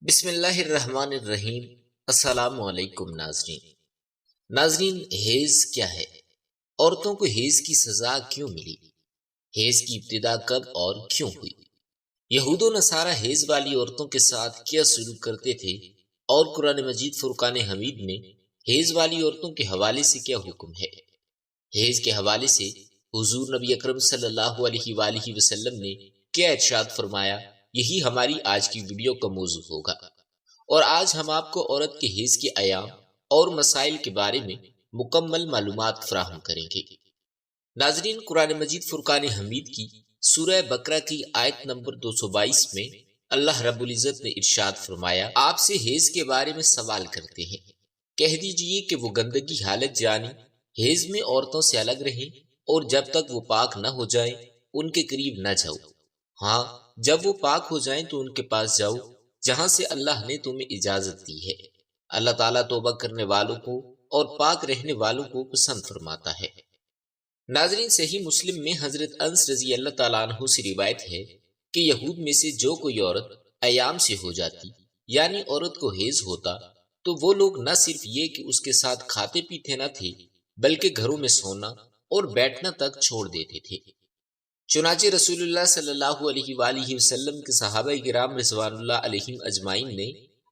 بسم اللہ الرحمن الرحیم۔ السلام علیکم ناظرین، حیض کیا ہے؟ عورتوں کو حیض کی سزا کیوں ملی؟ حیض کی ابتدا کب اور کیوں ہوئی؟ یہود و نصارہ حیض والی عورتوں کے ساتھ کیا سلوک کرتے تھے اور قرآن مجید فرقان حمید میں حیض والی عورتوں کے حوالے سے کیا حکم ہے؟ حیض کے حوالے سے حضور نبی اکرم صلی اللہ علیہ وآلہ وسلم نے کیا ارشاد فرمایا، یہی ہماری آج کی ویڈیو کا موضوع ہوگا، اور آج ہم آپ کو عورت کے حیض کے ایام اور مسائل کے بارے میں مکمل معلومات فراہم کریں گے۔ ناظرین، قرآن مجید فرقان حمید کی سورہ بقرہ کی آیت نمبر 222 میں اللہ رب العزت نے ارشاد فرمایا، آپ سے حیض کے بارے میں سوال کرتے ہیں، کہہ دیجئے کہ وہ گندگی حالت جانی حیض میں عورتوں سے الگ رہیں، اور جب تک وہ پاک نہ ہو جائیں ان کے قریب نہ جاؤ، ہاں جب وہ پاک ہو جائیں تو ان کے پاس جاؤ جہاں سے اللہ نے تمہیں اجازت دی ہے۔ اللہ تعالیٰ توبہ کرنے والوں کو اور پاک رہنے والوں کو پسند فرماتا ہے۔ ناظرین، صحیح مسلم میں حضرت انس رضی اللہ تعالیٰ عنہ سے روایت ہے کہ یہود میں سے جو کوئی عورت ایام سے ہو جاتی، یعنی عورت کو حیض ہوتا، تو وہ لوگ نہ صرف یہ کہ اس کے ساتھ کھاتے پیتے نہ تھے، بلکہ گھروں میں سونا اور بیٹھنا تک چھوڑ دیتے تھے۔ چنانچہ رسول اللہ صلی اللہ علیہ وآلہ وسلم کے صحابہ کرام رضوان اللہ علیہم اجمعین نے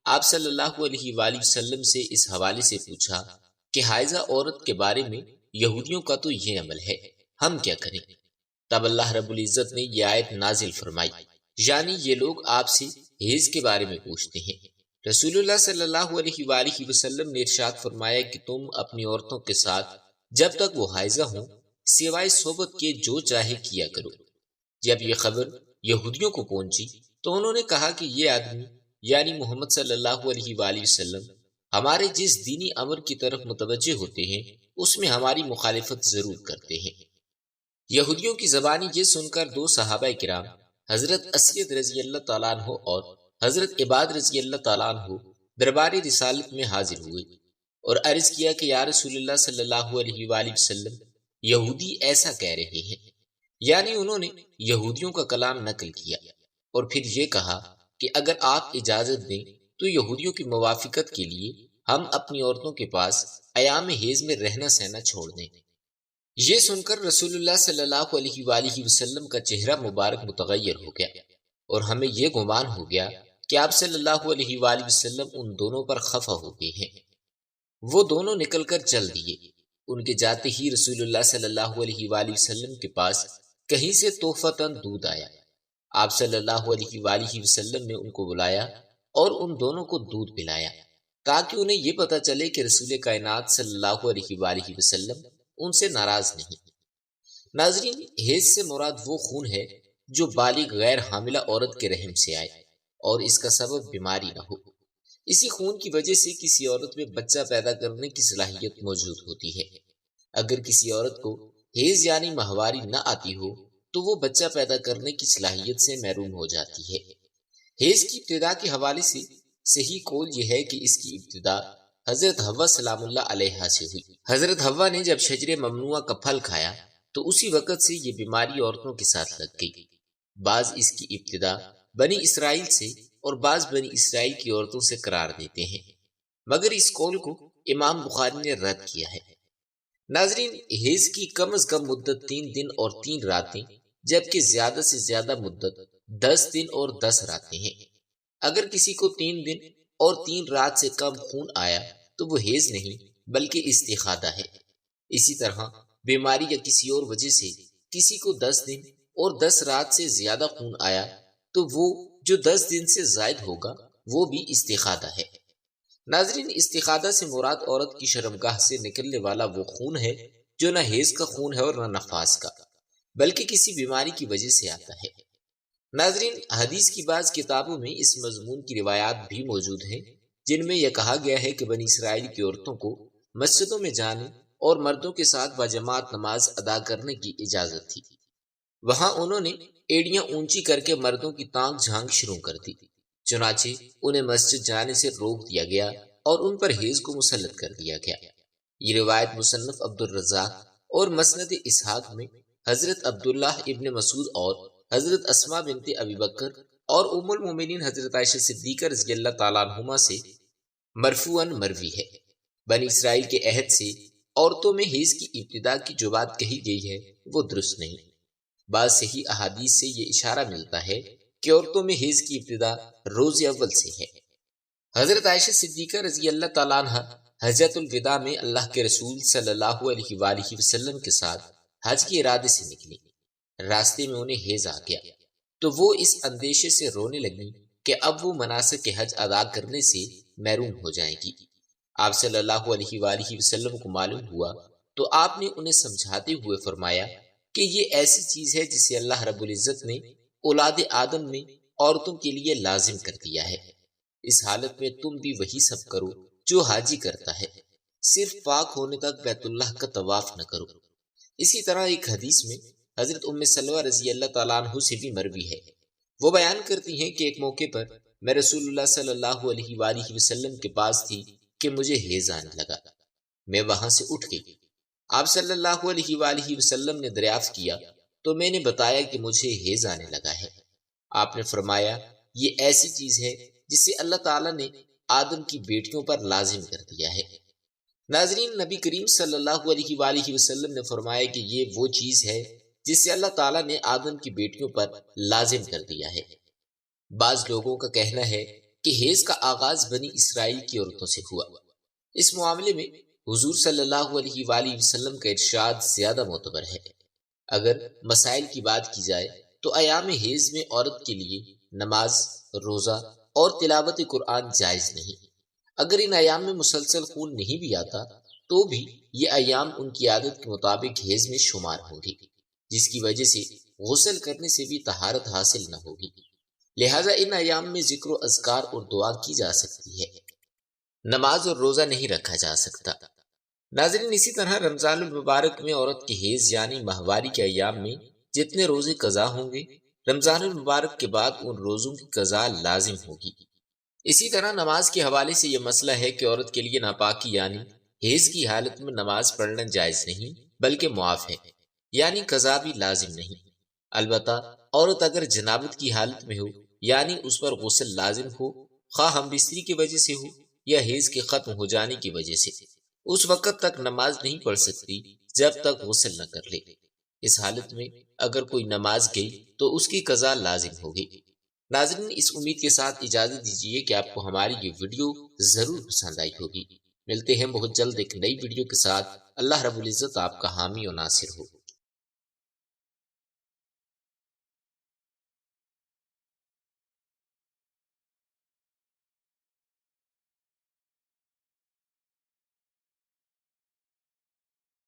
آپ صلی اللہ علیہ وآلہ وسلم سے اس حوالے سے پوچھا کہ حائضہ عورت کے بارے میں یہودیوں کا تو یہ عمل ہے، ہم کیا کریں؟ تب اللہ رب العزت نے یہ آیت نازل فرمائی، یعنی یہ لوگ آپ سے حیض کے بارے میں پوچھتے ہیں۔ رسول اللہ صلی اللہ علیہ وآلہ وسلم نے ارشاد فرمایا کہ تم اپنی عورتوں کے ساتھ جب تک وہ حائضہ ہوں سوائے صحبت کے جو چاہے کیا کرو۔ جب یہ خبر یہودیوں کو پہنچی تو انہوں نے کہا کہ یہ آدمی یعنی محمد صلی اللہ علیہ وآلہ وسلم ہمارے جس دینی امر کی طرف متوجہ ہوتے ہیں اس میں ہماری مخالفت ضرور کرتے ہیں۔ یہودیوں کی زبانی یہ سن کر دو صحابہ کرام حضرت اسید رضی اللہ تعالیٰ عنہ اور حضرت عباد رضی اللہ تعالیٰ عنہ دربار رسالت میں حاضر ہوئے اور عرض کیا کہ یا رسول اللہ صلی اللہ علیہ وآلہ وسلم، یہودی ایسا کہہ رہے ہیں، یعنی انہوں نے یہودیوں کا کلام نقل کیا اور پھر یہ کہا کہ اگر آپ اجازت دیں تو یہودیوں کی موافقت کے لیے ہم اپنی عورتوں کے پاس ایام حیض میں رہنا سہنا چھوڑ دیں۔ یہ سن کر رسول اللہ صلی اللہ علیہ وآلہ وسلم کا چہرہ مبارک متغیر ہو گیا اور ہمیں یہ گمان ہو گیا کہ آپ صلی اللہ علیہ وآلہ وسلم ان دونوں پر خفا ہو گئے ہیں۔ وہ دونوں نکل کر چل دیے۔ ان کے جاتے ہی رسول اللہ صلی اللہ علیہ وآلہ وسلم کے پاس کہیں سے تحفتاً دودھ آیا۔ آپ صلی اللہ علیہ وآلہ وسلم نے ان کو بلایا اور ان دونوں کو دودھ پلایا تاکہ انہیں یہ پتہ چلے کہ رسول کائنات صلی اللہ علیہ وآلہ وسلم ان سے ناراض نہیں۔ ناظرین، حیض سے مراد وہ خون ہے جو بالغ غیر حاملہ عورت کے رحم سے آئے اور اس کا سبب بیماری نہ ہو۔ اسی خون کی وجہ سے کسی عورت میں بچہ پیدا کرنے کی صلاحیت موجود ہوتی ہے۔ اگر کسی عورت کو حیض یعنی ماہواری نہ آتی ہو تو وہ بچہ پیدا کرنے کی صلاحیت سے محروم ہو جاتی ہے۔ حیض کی ابتدا کے حوالے سے صحیح قول یہ ہے کہ اس کی ابتدا حضرت حوا سلام اللہ علیہا سے ہوئی۔ حضرت حوا نے جب شجر ممنوعہ کا پھل کھایا تو اسی وقت سے یہ بیماری عورتوں کے ساتھ لگ گئی۔ بعض اس کی ابتدا بنی اسرائیل سے اور بعض بنی اسرائیل کی عورتوں سے قرار دیتے ہیں، مگر اس قول کو امام بخاری نے رد کیا ہے۔ ناظرین، حیض کی کم از کم مدت 3 دن اور 3 راتیں جبکہ زیادہ سے زیادہ مدت 10 دن اور 10 راتیں ہیں۔ اگر کسی کو 3 دن اور 3 رات سے کم خون آیا تو وہ حیض نہیں بلکہ استحاضہ ہے۔ اسی طرح بیماری یا کسی اور وجہ سے کسی کو 10 دن اور 10 رات سے زیادہ خون آیا تو وہ جو 10 دن سے زائد ہوگا وہ بھی استحاضہ ہے۔ ناظرین، استحاضہ سے مراد عورت کی شرمگاہ سے نکلنے والا وہ خون ہے جو نہ حیض کا خون ہے اور نہ نفاس کا، بلکہ کسی بیماری کی وجہ سے آتا ہے۔ ناظرین، حدیث کی بعض کتابوں میں اس مضمون کی روایات بھی موجود ہیں جن میں یہ کہا گیا ہے کہ بنی اسرائیل کی عورتوں کو مسجدوں میں جانے اور مردوں کے ساتھ باجماعت نماز ادا کرنے کی اجازت تھی۔ وہاں انہوں نے ایڑیاں اونچی کر کے مردوں کی تانگ جھانگ شروع کر دی، چنانچہ انہیں مسجد جانے سے روک دیا گیا اور ان پر حیض کو مسلط کر دیا گیا۔ یہ روایت مصنف عبد الرزاق اور مسند اسحاق میں حضرت عبداللہ ابن مسعود اور حضرت اسماء بنت ابی بکر اور ام المومنین حضرت عائشہ صدیقہ رضی اللہ تعالیٰ عنہما سے مرفوعاً مروی ہے، بنی اسرائیل کے عہد سے عورتوں میں حیض کی ابتدا کی جو بات کہی گئی ہے وہ درست نہیں۔ بعض صحیح احادیث سے یہ اشارہ ملتا ہے کہ عورتوں میں حیض کی ابتدا روز اول سے ہے۔ حضرت عائشہ صدیقہ رضی اللہ تعالیٰ عنہ حجۃ الوداع میں اللہ کے رسول صلی اللہ علیہ وآلہ وسلم کے ساتھ حج کے ارادے سے نکلی۔ راستے میں انہیں حیض آ گیا تو وہ اس اندیشے سے رونے لگی کہ اب وہ مناسک حج ادا کرنے سے محروم ہو جائیں گی۔ آپ صلی اللہ علیہ وآلہ وسلم کو معلوم ہوا تو آپ نے انہیں سمجھاتے ہوئے فرمایا کہ یہ ایسی چیز ہے جسے اللہ رب العزت نے اولاد آدم میں عورتوں کے لیے لازم کر دیا ہے۔ اس حالت میں تم بھی وہی سب کرو جو حاجی کرتا ہے، صرف پاک ہونے تک بیت اللہ کا طواف نہ کرو۔ اسی طرح ایک حدیث میں حضرت ام سلمہ رضی اللہ تعالیٰ عنہ سے بھی مروی ہے، وہ بیان کرتی ہیں کہ ایک موقع پر میں رسول اللہ صلی اللہ علیہ وآلہ وسلم کے پاس تھی کہ مجھے حیض آنے لگا، میں وہاں سے اٹھ گئی۔ آپ صلی اللہ علیہ وآلہ وسلم نے دریافت کیا تو میں نے بتایا کہ مجھے حیض آنے لگا ہے۔ آپ نے فرمایا یہ ایسی چیز ہے جسے اللہ تعالیٰ نے آدم کی بیٹیوں پر لازم کر دیا ہے۔ ناظرین، نبی کریم صلی اللہ علیہ وآلہ وسلم نے فرمایا کہ یہ وہ چیز ہے جسے اللہ تعالیٰ نے آدم کی بیٹیوں پر لازم کر دیا ہے۔ بعض لوگوں کا کہنا ہے کہ حیض کا آغاز بنی اسرائیل کی عورتوں سے ہوا۔ اس معاملے میں حضور صلی اللہ علیہ وآلہ وسلم کا ارشاد زیادہ معتبر ہے۔ اگر مسائل کی بات کی جائے تو ایام حیض میں عورت کے لیے نماز، روزہ اور تلاوت قرآن جائز نہیں۔ اگر ان ایام میں مسلسل خون نہیں بھی آتا تو بھی یہ ایام ان کی عادت کے مطابق حیض میں شمار ہوں گے، جس کی وجہ سے غسل کرنے سے بھی طہارت حاصل نہ ہوگی۔ لہٰذا ان ایام میں ذکر و اذکار اور دعا کی جا سکتی ہے، نماز اور روزہ نہیں رکھا جا سکتا۔ ناظرین، اسی طرح رمضان المبارک میں عورت کی حیض یعنی ماہواری کے ایام میں جتنے روزے قضا ہوں گے، رمضان المبارک کے بعد ان روزوں کی قضا لازم ہوگی۔ اسی طرح نماز کے حوالے سے یہ مسئلہ ہے کہ عورت کے لیے ناپاکی یعنی حیض کی حالت میں نماز پڑھنا جائز نہیں بلکہ معاف ہے، یعنی قضا بھی لازم نہیں۔ البتہ عورت اگر جنابت کی حالت میں ہو یعنی اس پر غسل لازم ہو، خواہ ہم بستری کی وجہ سے ہو یا حیض کے ختم ہو جانے کی وجہ سے، اس وقت تک نماز نہیں پڑھ سکتی جب تک غسل نہ کر لے۔ اس حالت میں اگر کوئی نماز گئی تو اس کی قضا لازم ہوگی۔ ناظرین، اس امید کے ساتھ اجازت دیجیے کہ آپ کو ہماری یہ ویڈیو ضرور پسند آئی ہوگی۔ ملتے ہیں بہت جلد ایک نئی ویڈیو کے ساتھ۔ اللہ رب العزت آپ کا حامی و ناصر ہو۔